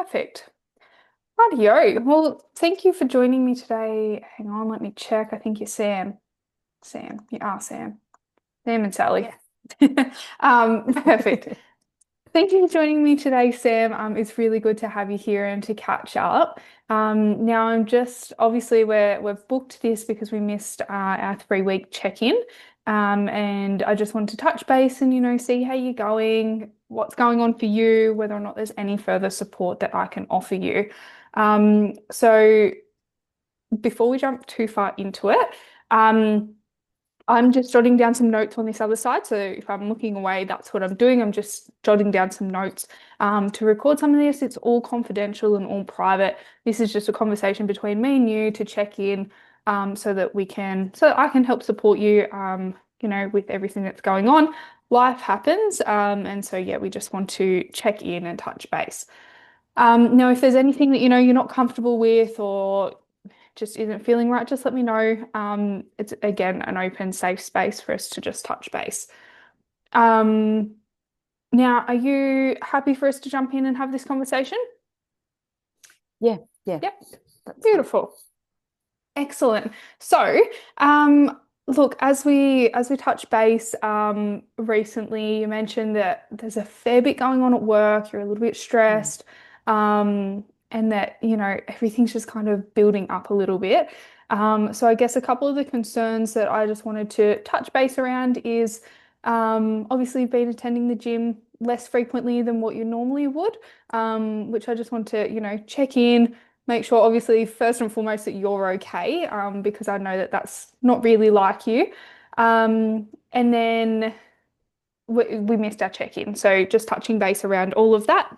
Perfect. Rightio. Well, thank you for joining me today. Hang on, let me check. I think you're Sam. Sam. You are Sam. Sam and Sally. Yes. Perfect. Thank you for joining me today, Sam. It's really good to have you here and to catch up. Now I'm just obviously we've booked this because we missed our 3 week check-in. And I just wanted to touch base and see how you're going, what's going on for you, whether or not there's any further support that I can offer you. So before we jump too far into it, um, I'm just jotting down some notes on this other side. So if I'm looking away, that's what I'm doing. I'm just jotting down some notes to record some of this. It's all confidential and all private. This is just a conversation between me and you to check in so I can help support you, with everything that's going on. Life happens. And so, yeah, we just want to check in and touch base. Now, if there's anything that you're not comfortable with or just isn't feeling right, just let me know. It's again an open, safe space for us to just touch base. Um, Now, are you happy for us to jump in and have this conversation? Yeah, yeah, Yep, that's fine. beautiful. Excellent. So, look, as we touch base, recently, you mentioned that there's a fair bit going on at work. You're a little bit Mm. stressed, and that everything's just kind of building up a little bit. So I guess a couple of the concerns that I just wanted to touch base around is, obviously you've been attending the gym less frequently than what you normally would, which I just want to, check in. Make sure, obviously, first and foremost, that you're okay, because I know that that's not really like you. And then we missed our check-in. So just touching base around all of that.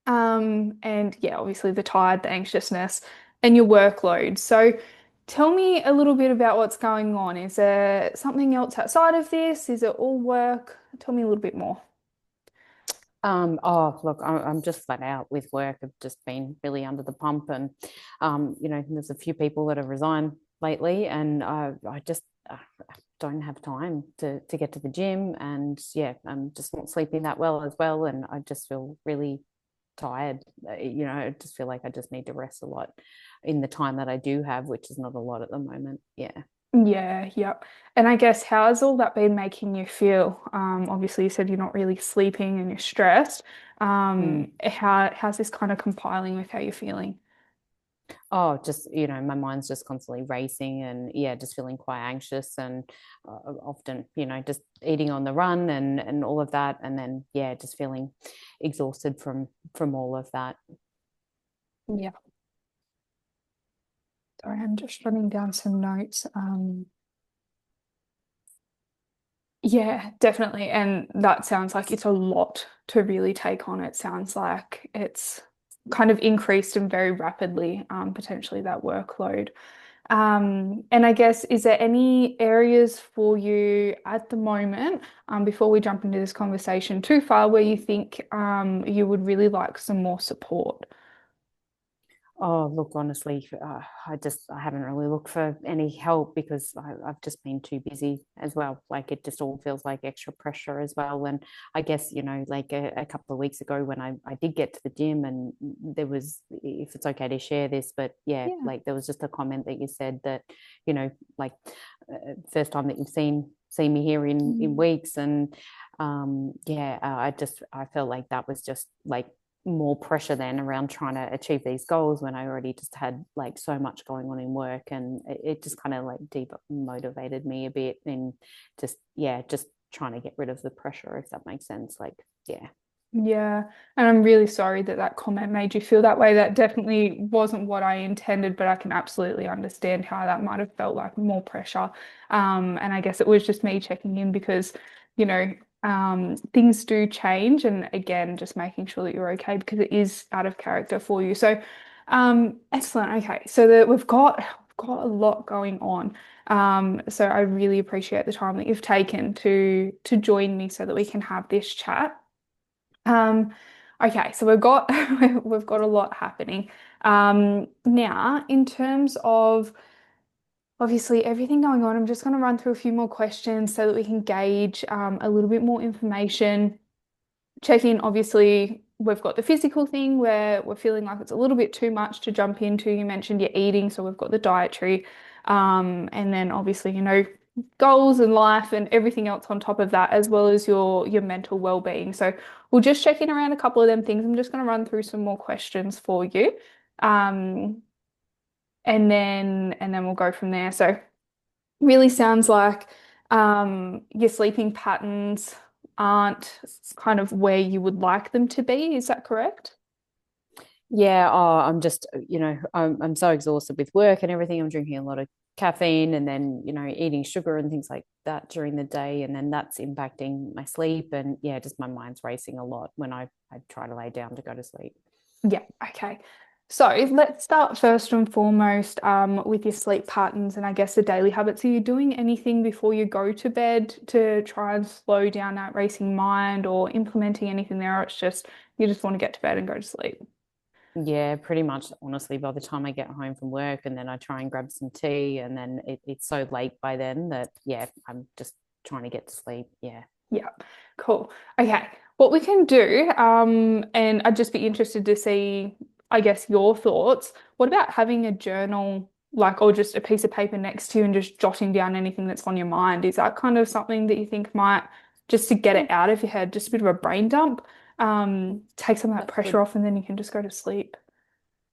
And yeah, obviously the tired, the anxiousness, and your workload. So tell me a little bit about what's going on. Is there something else outside of this? Is it all work? Tell me a little bit more. Oh, look, I'm just flat out with work. I've just been really under the pump, and there's a few people that have resigned lately, and I just don't have time to get to the gym, and yeah, I'm just not sleeping that well as well, and I just feel really tired. I just feel like I just need to rest a lot in the time that I do have, which is not a lot at the moment. Yeah. Yeah, yep. And I guess how's all that been making you feel? Obviously you said you're not really sleeping and you're stressed. Mm. How's this kind of compiling with how you're feeling? Oh, just, my mind's just constantly racing and yeah, just feeling quite anxious and often, just eating on the run and all of that. And then, yeah, just feeling exhausted from all of that. Yeah. Sorry, I'm just running down some notes. Yeah, definitely. And that sounds like it's a lot to really take on. It sounds like it's kind of increased and very rapidly, potentially that workload. And I guess, is there any areas for you at the moment, before we jump into this conversation too far, where you think you would really like some more support? Oh, look, honestly, I haven't really looked for any help because I've just been too busy as well. Like it just all feels like extra pressure as well. And I guess, like a couple of weeks ago when I did get to the gym and there was, if it's okay to share this, but yeah, Yeah. like there was just a comment that you said that, like first time that you've seen me here in Mm. weeks. And yeah, I felt like that was just like more pressure then around trying to achieve these goals when I already just had like so much going on in work, and it just kind of like demotivated me a bit, and just yeah, just trying to get rid of the pressure, if that makes sense. Like yeah. Yeah, and I'm really sorry that that comment made you feel that way. That definitely wasn't what I intended, but I can absolutely understand how that might have felt like more pressure. And I guess it was just me checking in because, you know, things do change, and again, just making sure that you're okay because it is out of character for you. So, excellent. Okay, so that we've got a lot going on. So I really appreciate the time that you've taken to join me so that we can have this chat. Um, okay, so we've got we've got a lot happening. Now, in terms of obviously everything going on, I'm just going to run through a few more questions so that we can gauge a little bit more information. Check in, obviously. we've got the physical thing where we're feeling like it's a little bit too much to jump into. You mentioned your eating, so we've got the dietary, and then obviously, goals in life and everything else on top of that, as well as your mental well-being. So we'll just check in around a couple of them things. I'm just going to run through some more questions for you. Um, and then we'll go from there. So really sounds like your sleeping patterns aren't kind of where you would like them to be. Is that correct? Yeah, I'm just, I'm so exhausted with work and everything. I'm drinking a lot of caffeine and then, eating sugar and things like that during the day. And then that's impacting my sleep. And yeah, just my mind's racing a lot when I try to lay down to go to sleep. Yeah, okay. So let's start first and foremost with your sleep patterns and I guess the daily habits. Are you doing anything before you go to bed to try and slow down that racing mind or implementing anything there, or it's just you just want to get to bed and go to sleep? Yeah, pretty much. Honestly, by the time I get home from work and then I try and grab some tea, and then it's so late by then that, yeah, I'm just trying to get to sleep. Yeah. Yeah, cool. Okay, what we can do, and I'd just be interested to see, I guess, your thoughts. What about having a journal, like, or just a piece of paper next to you and just jotting down anything that's on your mind? Is that kind of something that you think might, just to get Yeah, it out of your head, just a bit of a brain dump, take some of that that pressure could, off, and then you can just go to sleep?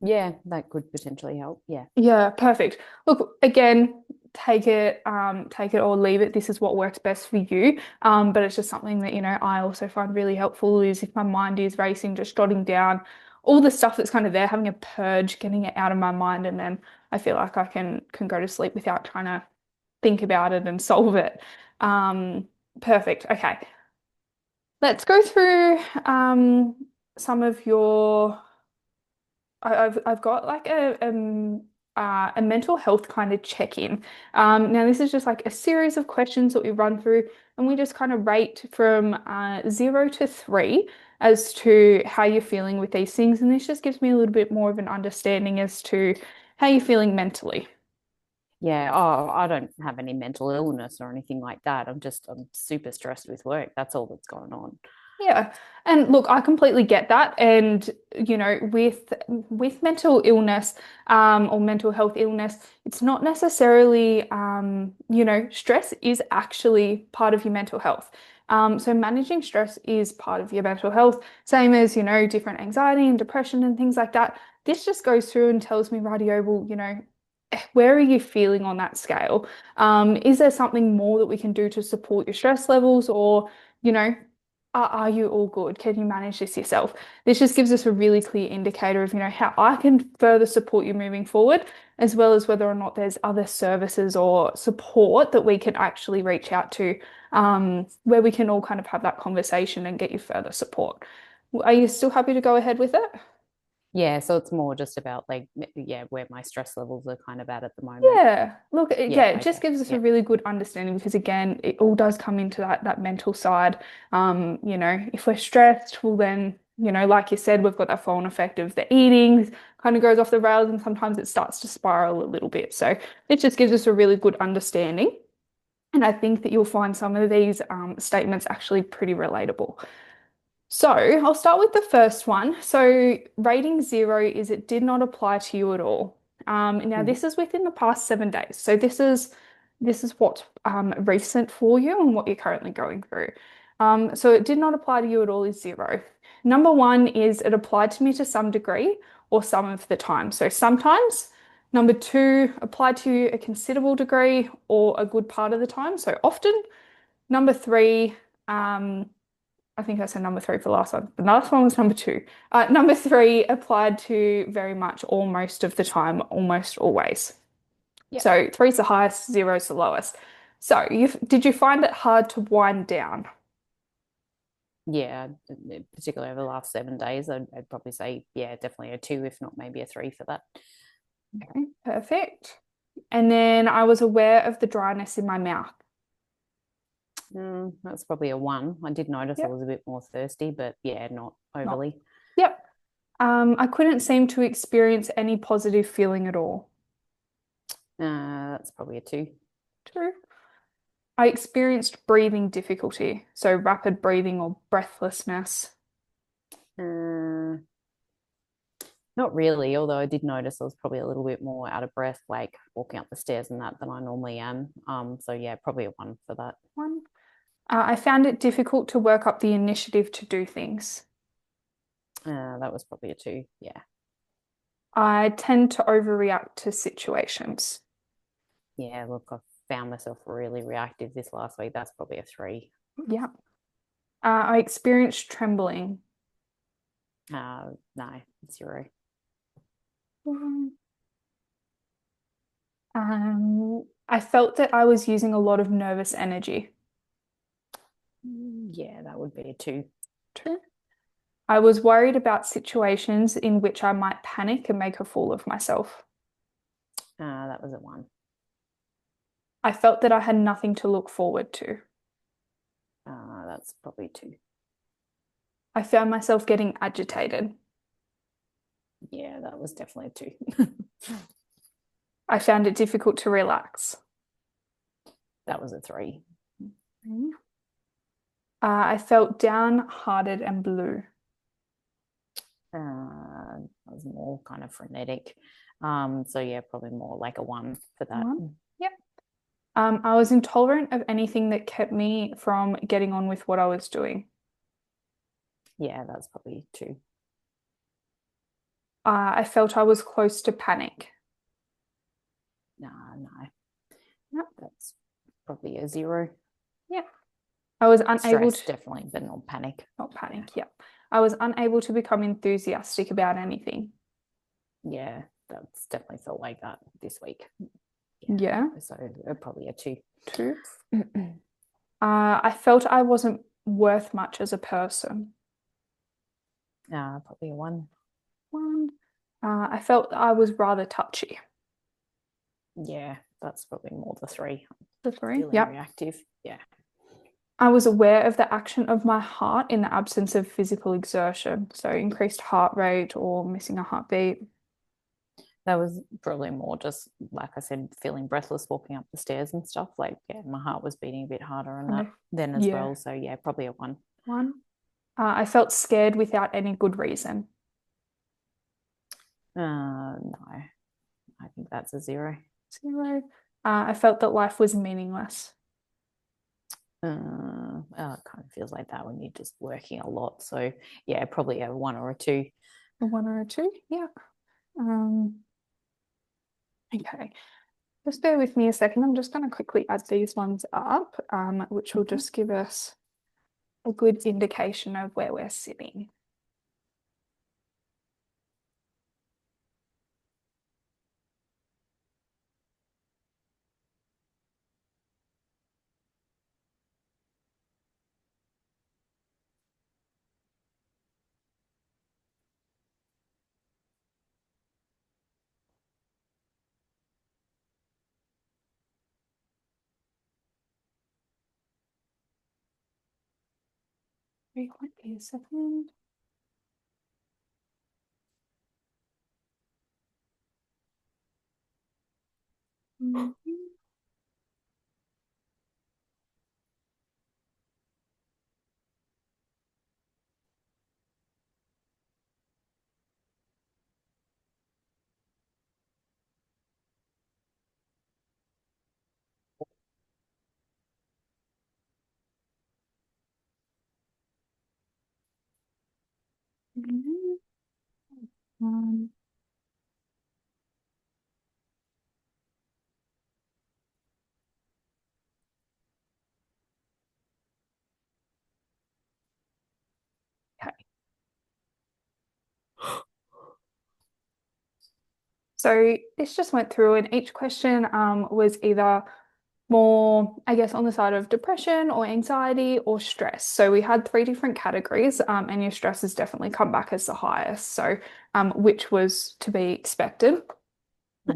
yeah, that could potentially help. Yeah. Yeah, perfect. Look, again, take it or leave it. This is what works best for you. But it's just something that, I also find really helpful is if my mind is racing, just jotting down all the stuff that's kind of there, having a purge, getting it out of my mind, and then I feel like I can go to sleep without trying to think about it and solve it. Um, perfect. Okay. Let's go through some of your I've got like a mental health kind of check-in. Now this is just like a series of questions that we run through, and we just kind of rate from 0 to 3 as to how you're feeling with these things. And this just gives me a little bit more of an understanding as to how you're feeling mentally. Yeah. Oh, I don't have any mental illness or anything like that. I'm super stressed with work. That's all that's going on. Yeah. And look, I completely get that. And, with mental illness, or mental health illness, it's not necessarily, stress is actually part of your mental health. So managing stress is part of your mental health, same as, different anxiety and depression and things like that. This just goes through and tells me, radio, well, where are you feeling on that scale? Is there something more that we can do to support your stress levels or, you know, are you all good? Can you manage this yourself? This just gives us a really clear indicator of, how I can further support you moving forward, as well as whether or not there's other services or support that we can actually reach out to, where we can all kind of have that conversation and get you further support. Are you still happy to go ahead with it? Yeah. So it's more just about like, yeah, where my stress levels are kind of at the moment. Yeah, look, yeah, Yeah. it just Okay. gives us a Yeah. really good understanding because again, it all does come into that mental side. If we're stressed, well then, like you said, we've got that phone effect of the eating kind of goes off the rails and sometimes it starts to spiral a little bit. So it just gives us a really good understanding. And I think that you'll find some of these statements actually pretty relatable. So I'll start with the first one. So rating 0 is it did not apply to you at all. Now Mhm. this is within the past 7 days. So this is what's recent for you and what you're currently going through. So it did not apply to you at all is 0. Number 1 is it applied to me to some degree or some of the time. So sometimes. Number 2, applied to you a considerable degree or a good part of the time. So often. Number 3, I think I said number 3 for the last one. The last one was number 2. Number 3 applied to very much all most of the time, almost always. Yeah. So 3's the highest, 0's the lowest. So did you find it hard to wind down? Yeah. Particularly over the last 7 days, I'd probably say, yeah, definitely a two, if not maybe a three for that. Okay, perfect. And then I was aware of the dryness in my mouth. That's probably a one. I did notice I Yep. was a bit more thirsty, but yeah, not Not. overly. Yep. I couldn't seem to experience any positive feeling at all. That's probably a two. True. I experienced breathing difficulty, so rapid breathing or breathlessness. Uh, Not really, although I did notice I was probably a little bit more out of breath, like walking up the stairs and that than I normally am. So yeah, probably a one for that. One. I found it difficult to work up the initiative to do things. That was probably a two. Yeah. I tend to overreact to situations. Yeah, look, I found myself really reactive this last week. That's probably a three. Yeah. I experienced trembling. No, zero. Mm. I felt that I was using a lot of nervous energy. Yeah, that would be a two. True. I was worried about situations in which I might panic and make a fool of myself. That was a one. I felt that I had nothing to look forward to. That's probably two. I found myself getting agitated. Yeah, that was definitely a two. I found it difficult to relax. That was a three. I felt downhearted and blue. I was more kind of frenetic. So yeah, probably more like a one for that. One. Yep. I was intolerant of anything that kept me from getting on with what I was doing. Yeah, that's probably two. I felt I was close to panic. No, no, Yep. that's probably a zero. Yep. I was unable Stress, to, definitely, but not panic. not panic. Yep. I was unable to become enthusiastic about anything. Yeah, that's definitely felt like that this week. Yeah. So probably a two. Two. I felt I wasn't worth much as a person. Probably a one. One. I felt I was rather touchy. Yeah, that's probably more the three. The three. Feeling Yep. reactive. Yeah. I was aware of the action of my heart in the absence of physical exertion, so increased heart rate or missing a heartbeat. That was probably more just, like I said, feeling breathless walking up the stairs and stuff. Like, yeah, my heart was beating a bit harder and that then as Yeah. well. So, yeah, probably a one. One. I felt scared without any good reason. No, I think that's a zero. Zero. I felt that life was meaningless. It kind of feels like that when you're just working a lot. So, yeah, probably a one or a two. A one or a two? Yeah. Okay. Just bear with me a second. I'm just going to quickly add these ones up, which will just give us a good indication of where we're sitting. Wait, might be a second. Mhm. Mhm. Um, okay. So this just went through, and each question was either more, I guess, on the side of depression or anxiety or stress. So we had three different categories, and your stress has definitely come back as the highest. So, which was to be expected.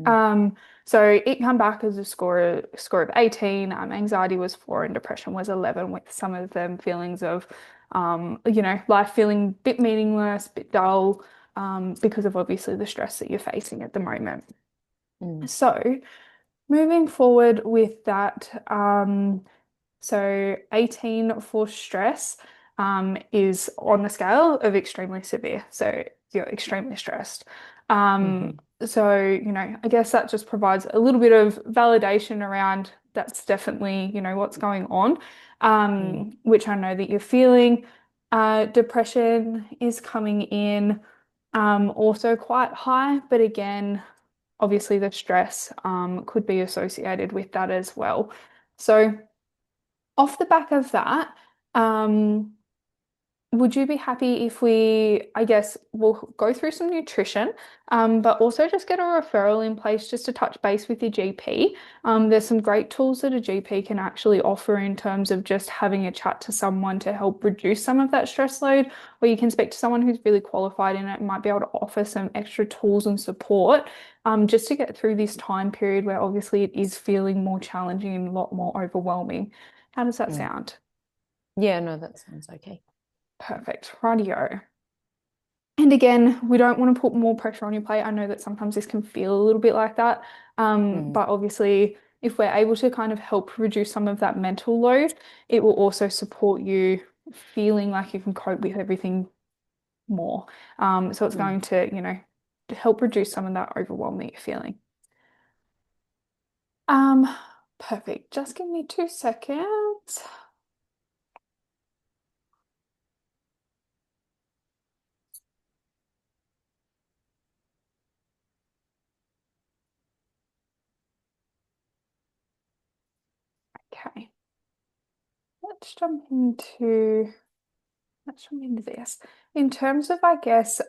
Um, so it come back as a score of 18. Anxiety was 4 and depression was 11, with some of them feelings of, life feeling a bit meaningless, a bit dull, because of obviously the stress that you're facing at the moment. Mm. So moving forward with that, so 18 for stress. is on the scale of extremely severe. So you're extremely stressed. Hmm. So, I guess that just provides a little bit of validation around that's definitely, what's going on, Mm, which I know that you're feeling. Depression is coming in, also quite high, but again, obviously the stress, could be associated with that as well. So, off the back of that, um, would you be happy if we, I guess, we'll go through some nutrition, but also just get a referral in place just to touch base with your GP? There's some great tools that a GP can actually offer in terms of just having a chat to someone to help reduce some of that stress load, or you can speak to someone who's really qualified in it and might be able to offer some extra tools and support, just to get through this time period where obviously it is feeling more challenging and a lot more overwhelming. How does that mm. sound? Yeah, no, that sounds okay. Perfect. Radio. And again, we don't want to put more pressure on your plate. I know that sometimes this can feel a little bit like that. Mm, But obviously, if we're able to kind of help reduce some of that mental load, it will also support you feeling like you can cope with everything more. So it's mm. going to, to help reduce some of that overwhelm that you're feeling. Um, Perfect. Just give me 2 seconds. Okay. Let's jump into let's jump into this. In terms of, I guess,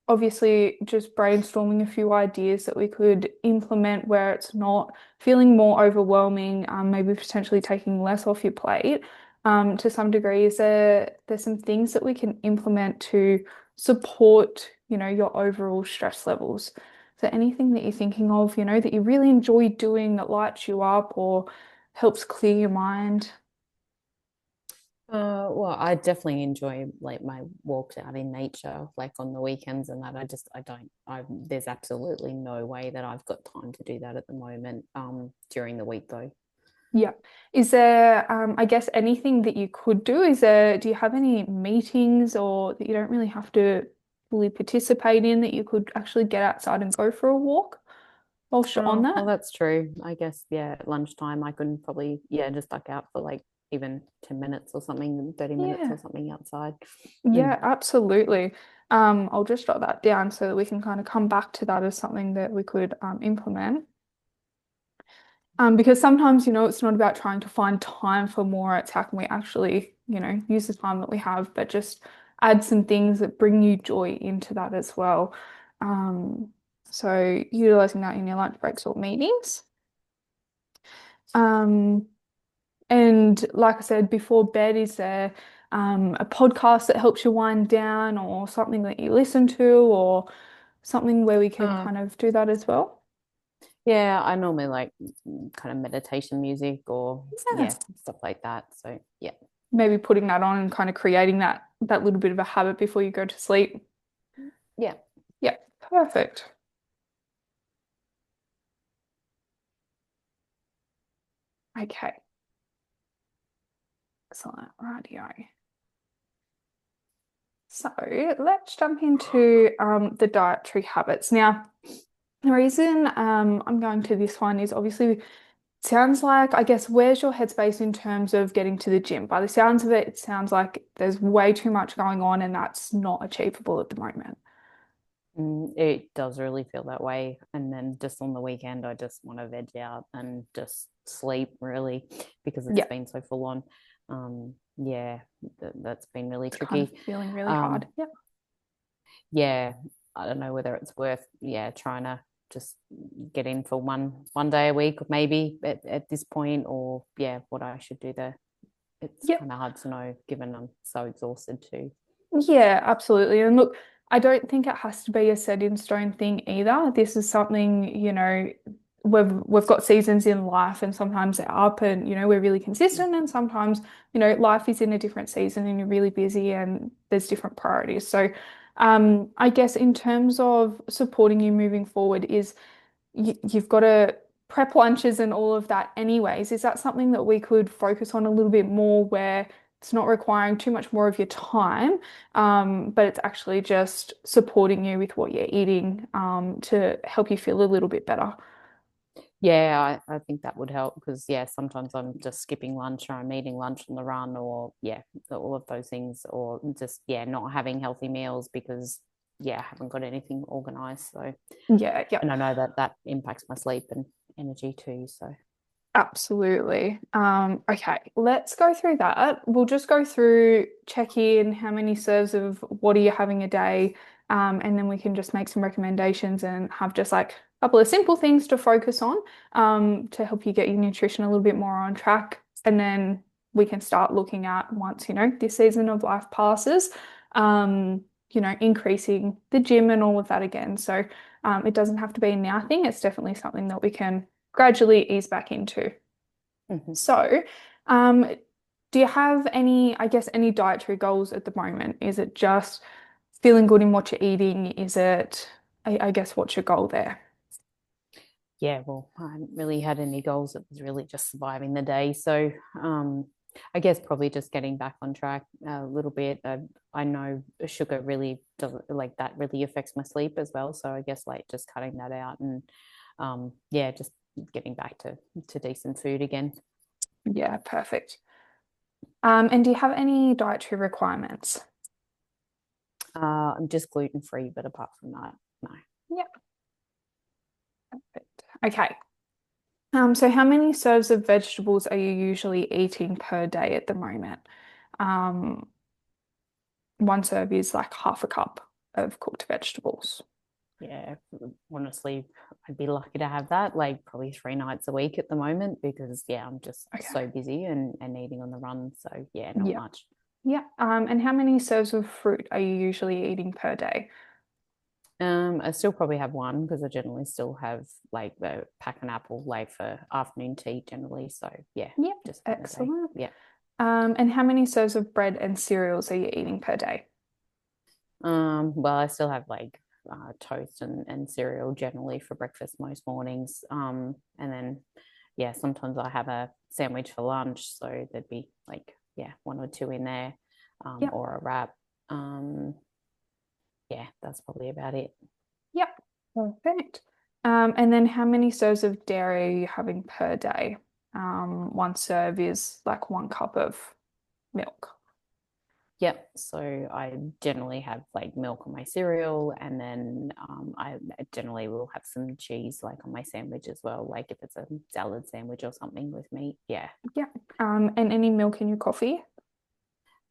obviously just brainstorming a few ideas that we could implement where it's not feeling more overwhelming, maybe potentially taking less off your plate. To some degree, there's some things that we can implement to support, your overall stress levels? Is there anything that you're thinking of, that you really enjoy doing that lights you up or helps clear your mind? Well, I definitely enjoy like my walks out in nature, like on the weekends and that. There's absolutely no way that I've got time to do that at the moment, during the week though. Yeah. Is there, I guess, anything that you could do? Do you have any meetings or that you don't really have to fully participate in that you could actually get outside and go for a walk whilst you're on Oh, well, that? that's true. I guess, yeah, at lunchtime I can probably, yeah, just duck out for like even 10 minutes or something, 30 minutes or Yeah. something outside. Mm, Yeah, absolutely. I'll just jot that down so that we can kind of come back to that as something that we could implement. Because sometimes, it's not about trying to find time for more, it's how can we actually, use the time that we have, but just add some things that bring you joy into that as well. Um, so utilizing that in your lunch breaks or meetings. Um, and like I said, before bed, is there a podcast that helps you wind down or something that you listen to or something where we can Uh, kind of do that as well? yeah, I normally like kind of meditation music or Yeah. yeah, stuff like that. So yeah, Maybe putting that on and kind of creating that little bit of a habit before you go to sleep. yeah. Yeah, perfect. Okay, excellent. Radio. So let's jump into the dietary habits. Now, the reason I'm going to this one is obviously sounds like, I guess, where's your headspace in terms of getting to the gym? By the sounds of it, it sounds like there's way too much going on and that's not achievable at the moment. It does really feel that way. And then just on the weekend, I just want to veg out and just sleep really because it's Yeah, been so full on. Yeah, that's been really it's kind of tricky. feeling really hard. Um, Yeah. yeah, I don't know whether it's worth, yeah, trying to just get in for one day a week, maybe at this point, or yeah, what I should do there. It's Yeah. kind of hard to know given I'm so exhausted too. Yeah, absolutely. And look, I don't think it has to be a set in stone thing either. This is something, we've got seasons in life and sometimes they're up and, we're really consistent and sometimes, life is in a different season and you're really busy and there's different priorities. So, I guess in terms of supporting you moving forward is you've got to prep lunches and all of that anyways. Is that something that we could focus on a little bit more where It's not requiring too much more of your time, but it's actually just supporting you with what you're eating, to help you feel a little bit better. Yeah, I think that would help because yeah, sometimes I'm just skipping lunch or I'm eating lunch on the run or yeah, all of those things or just yeah, not having healthy meals because yeah, I haven't got anything organized. So Yeah, yeah. and I know that that impacts my sleep and energy too. So Absolutely. Okay, let's go through that. We'll just go through, check in how many serves of what are you having a day, and then we can just make some recommendations and have just like a couple of simple things to focus on, to help you get your nutrition a little bit more on track. And then we can start looking at once, this season of life passes, increasing the gym and all of that again. So it doesn't have to be a now thing. It's definitely something that we can gradually ease back into. mhm. So, um, do you have any, I guess, any dietary goals at the moment? Is it just feeling good in what you're eating? Is it, I guess, what's your goal there? Yeah, well, I haven't really had any goals. It was really just surviving the day. So, I guess probably just getting back on track a little bit. I know sugar really doesn't like that really affects my sleep as well. So I guess like just cutting that out and yeah, just getting back to decent food again. Yeah, perfect. And do you have any dietary requirements? I'm just gluten free, but apart from that, no. Yeah, perfect. Okay. So how many serves of vegetables are you usually eating per day at the moment? Um, one serve is like half a cup of cooked vegetables. Yeah, honestly, I'd be lucky to have that like probably 3 nights a week at the moment because yeah, I'm just Okay. so busy and eating on the run. So yeah, not Yeah. much. Yeah. And how many serves of fruit are you usually eating per day? I still probably have one because I generally still have like the pack an apple like for afternoon tea generally. So yeah, Yeah, just one a day. excellent. Yeah. And how many serves of bread and cereals are you eating per day? Well, I still have like toast and cereal generally for breakfast most mornings. And then yeah, sometimes I have a sandwich for lunch, so there'd be like yeah, one or two in there, Yeah. or a wrap. Um, yeah, that's probably about it. Yeah. Perfect. And then how many serves of dairy are you having per day? One serve is like one cup of milk. Yep. So I generally have like milk on my cereal, and then I generally will have some cheese like on my sandwich as well. Like if it's a salad sandwich or something with meat. Yeah. Yeah. And any milk in your coffee?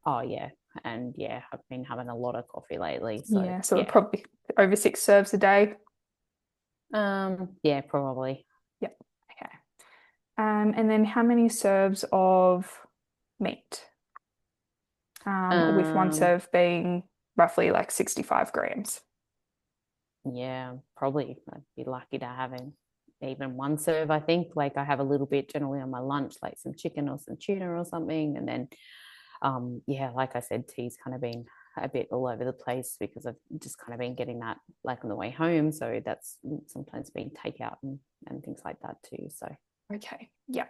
Oh yeah. And yeah, I've been having a lot of coffee lately. So Yeah, so yeah. probably over 6 serves a day. Yeah, probably. Yep. Okay. And then how many serves of meat? With one Um, serve being roughly like 65 grams. yeah, probably I'd be lucky to have even one serve, I think. Like I have a little bit generally on my lunch, like some chicken or some tuna or something. And then yeah, like I said, tea's kind of been a bit all over the place because I've just kind of been getting that like on the way home. So that's sometimes been takeout and things like that too. So Okay. Yeah.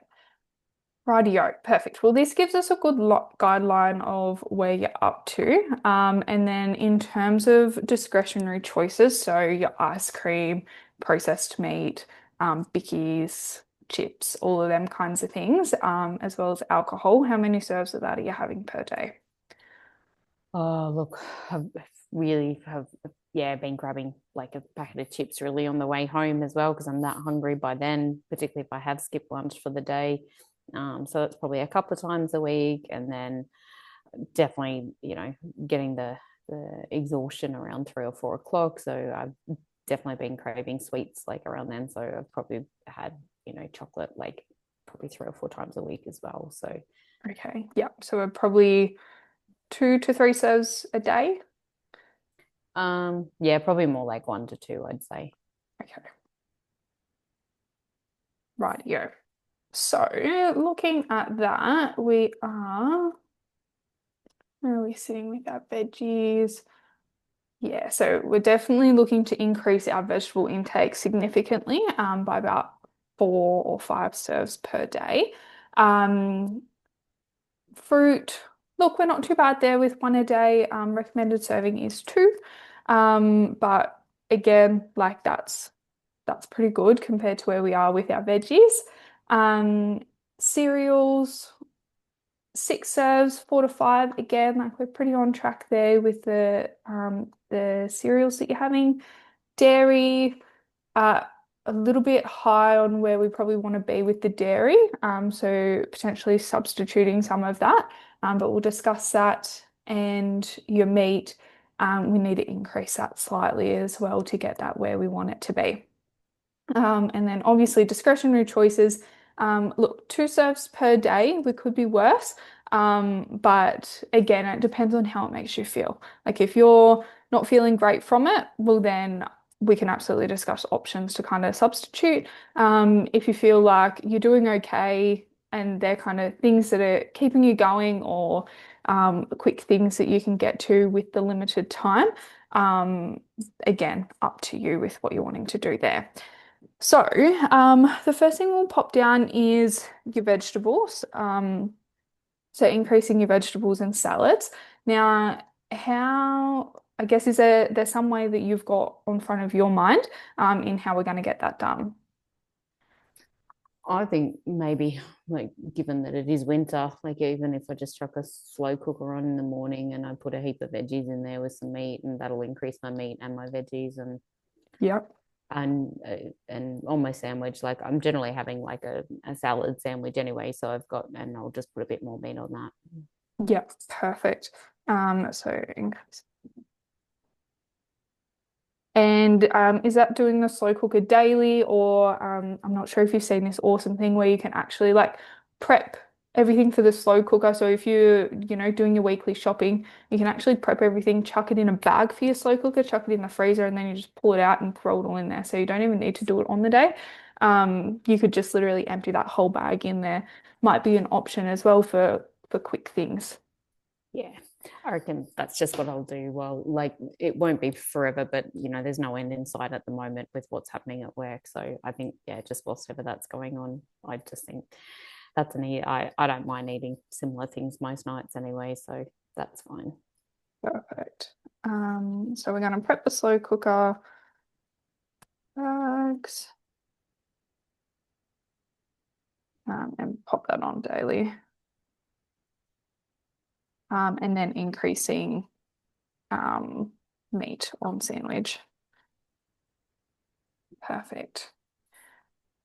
Rightio. Perfect. Well, this gives us a good guideline of where you're up to. And then in terms of discretionary choices, so your ice cream, processed meat, bickies, chips, all of them kinds of things, as well as alcohol, how many serves of that are you having per day? oh look, I've really have yeah been grabbing like a packet of chips really on the way home as well because I'm that hungry by then, particularly if I have skipped lunch for the day. So it's probably a couple of times a week, and then definitely getting the exhaustion around 3 or 4 o'clock. So I've definitely been craving sweets like around then. So I've probably had chocolate like probably 3 or 4 times a week as well. So Okay. Yeah. So we're probably 2 to 3 serves a day. yeah, probably more like 1 to 2, I'd say. Okay. Rightio. So looking at that, where are we sitting with our veggies? Yeah, so we're definitely looking to increase our vegetable intake significantly, by about 4 or 5 serves per day. Um, Fruit. Look, we're not too bad there with one a day. Recommended serving is two. But again, like that's pretty good compared to where we are with our veggies. Um, Cereals, six serves, 4 to 5. Again, like we're pretty on track there with the cereals that you're having. Dairy, uh, a little bit high on where we probably want to be with the dairy. So potentially substituting some of that. But we'll discuss that. And your meat, we need to increase that slightly as well to get that where we want it to be. And then obviously discretionary choices. Look, two serves per day, we could be worse. But again, it depends on how it makes you feel. Like if you're not feeling great from it, well, then we can absolutely discuss options to kind of substitute. If you feel like you're doing okay and they're kind of things that are keeping you going or quick things that you can get to with the limited time, again, up to you with what you're wanting to do there. So, the first thing we'll pop down is your vegetables. So increasing your vegetables and salads. Now, I guess, is there's some way that you've got on front of your mind, in how we're going to get that done? I think maybe like given that it is winter, like even if I just chuck a slow cooker on in the morning and I put a heap of veggies in there with some meat, and that'll increase my meat and my veggies, Yep. and on my sandwich, like I'm generally having like a salad sandwich anyway, so and I'll just put a bit more meat on that. Yep. Perfect. So increase. And is that doing the slow cooker daily, or I'm not sure if you've seen this awesome thing where you can actually like prep everything for the slow cooker. So if you're doing your weekly shopping, you can actually prep everything, chuck it in a bag for your slow cooker, chuck it in the freezer, and then you just pull it out and throw it all in there. So you don't even need to do it on the day. You could just literally empty that whole bag in there. Might be an option as well for quick things. Yeah, I reckon that's just what I'll do. Well, like it won't be forever, but there's no end in sight at the moment with what's happening at work. So I think, yeah, just whatever that's going on, I just think that's I don't mind eating similar things most nights anyway, so that's fine. Perfect. So we're going to prep the slow cooker bags, and pop that on daily. And then increasing meat on sandwich. Perfect.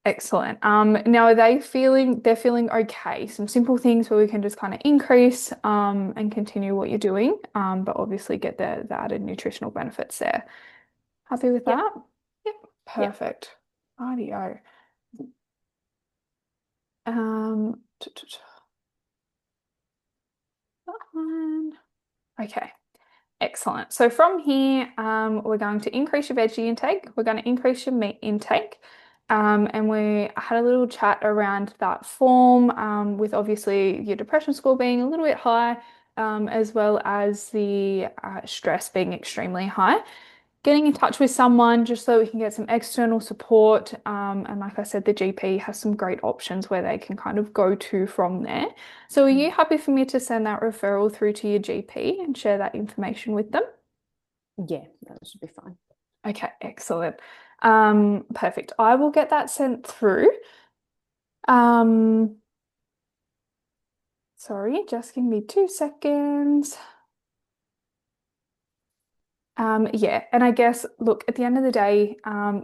Excellent. Now they're feeling okay? Some simple things where we can just kind of increase and continue what you're doing, but obviously get the added nutritional benefits there. Happy with Yep. that? Yep. Yep. Perfect. Rightio. That one. Okay. Excellent. So from here, we're going to increase your veggie intake. We're going to increase your meat intake. And we had a little chat around that form, with obviously your depression score being a little bit high, as well as the stress being extremely high. Getting in touch with someone just so we can get some external support. And like I said, the GP has some great options where they can kind of go to from there. So are you happy for me to send that referral through to your GP and share that information with them? Yeah, that should be fine. Okay, excellent. Perfect. I will get that sent through. Um, Sorry, just give me 2 seconds. Yeah, and I guess look, at the end of the day,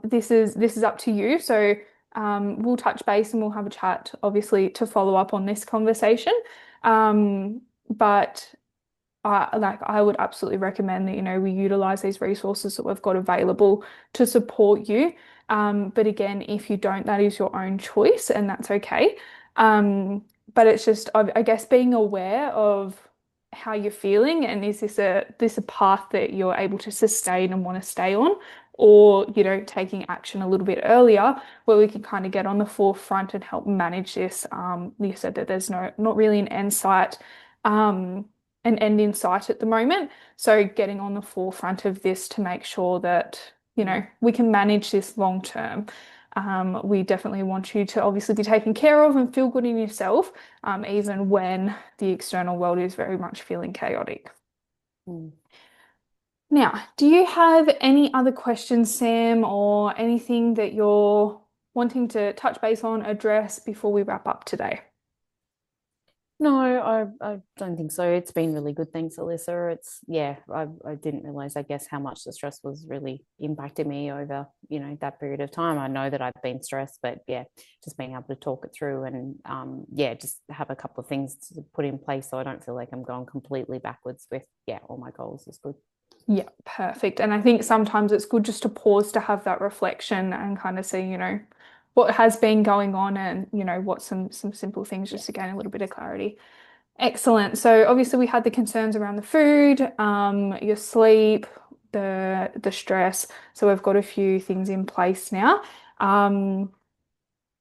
this is up to you. So we'll touch base and we'll have a chat, obviously, to follow up on this conversation. But I would absolutely recommend that, we utilize these resources that we've got available to support you. But again, if you don't, that is your own choice and that's okay. But it's just, I guess, being aware of how you're feeling and is this a path that you're able to sustain and want to stay on, or, taking action a little bit earlier where we can kind of get on the forefront and help manage this. You said that there's not really an end in sight at the moment. So getting on the forefront of this to make sure that, we can manage this long term. We definitely want you to obviously be taken care of and feel good in yourself, even when the external world is very much feeling chaotic. Mm. Now, do you have any other questions, Sam, or anything that you're wanting to touch base on, address before we wrap up today? No, I don't think so. It's been really good. Thanks, Alyssa. I didn't realize, I guess, how much the stress was really impacting me over, that period of time. I know that I've been stressed, but yeah, just being able to talk it through and just have a couple of things to put in place so I don't feel like I'm going completely backwards with, all my goals is good. Yeah, perfect. And I think sometimes it's good just to pause to have that reflection and kind of see, what has been going on and, what some simple things just to gain a little bit of clarity. Excellent. So obviously we had the concerns around the food, your sleep, the stress. So we've got a few things in place now.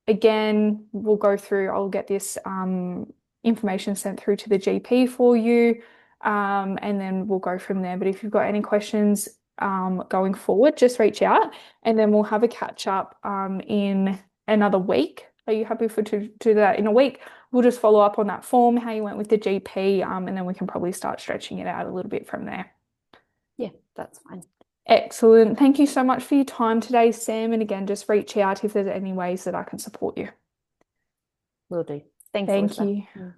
Again, we'll go through, I'll get this information sent through to the GP for you, and then we'll go from there. But if you've got any questions going forward, just reach out and then we'll have a catch up in another week. Are you happy to do that in a week? We'll just follow up on that form, how you went with the GP, and then we can probably start stretching it out a little bit from there. Yeah, that's fine. Excellent. Thank you so much for your time today, Sam. And again, just reach out if there's any ways that I can support you. Will do. Thanks, Thank Alyssa. you. Mm.